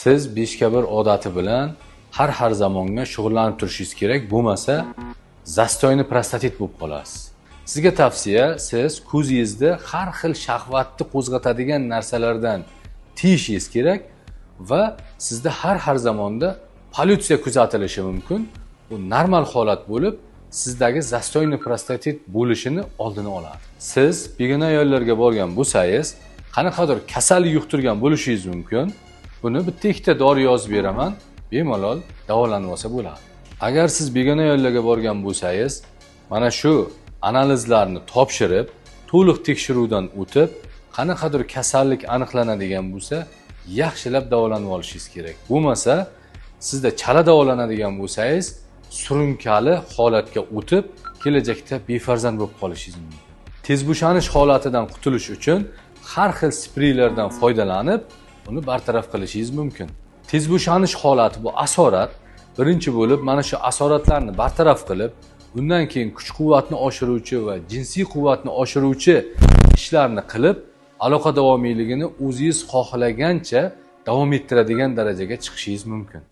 Siz 5 odati bilan har zamonga shug'ullanib turishingiz kerak, bo'lmasa zastoyni prostatit bo'lib qolasiz. Sizga tavsiya, siz ko'zingizda har xil shahvatni qo'zg'atadigan narsalardan tiyishingiz kerak va sizda har zamonda polyutsiya kuzatilishi mumkin. Bu normal holat bo'lib, sizdagi zastoyni prostatit bo'lishini oldini oladi. Siz begona ayollarga borgan bo'lsangiz, qanaqadir kasallik yuqtirgan bo'lishingiz mumkin. Buni bitta ikkita dori yozib beraman, bemalol davolanib olsa bo'ladi. Agar siz begona ayollarga borgan bo'lsangiz, mana shu analizlarni topshirib, to'liq tekshiruvdan o'tib, qanaqadir kasallik aniqlanadigan bo'lsa, yaxshilab davolanib olishingiz kerak. Bo'lmasa, sizda chala davolanadigan bo'lsangiz, surunkali holatga o'tib, kelajakda befarzand bo'lib qolishingiz mumkin. Tez bo'shanish holatidan qutulish uchun har xil spreylardan foydalanib, uni bartaraf qilishingiz mumkin. Tez bo'shanish holati bu asorat. Birinchi bo'lib, mana shu asoratlarni bartaraf qilib, undan keyin kuch-quvvatni oshiruvchi va jinsiy quvvatni oshiruvchi ishlarni qilib, aloqa davomiyligini o'zingiz xohlagancha davom ettiradigan darajaga chiqishingiz mumkin.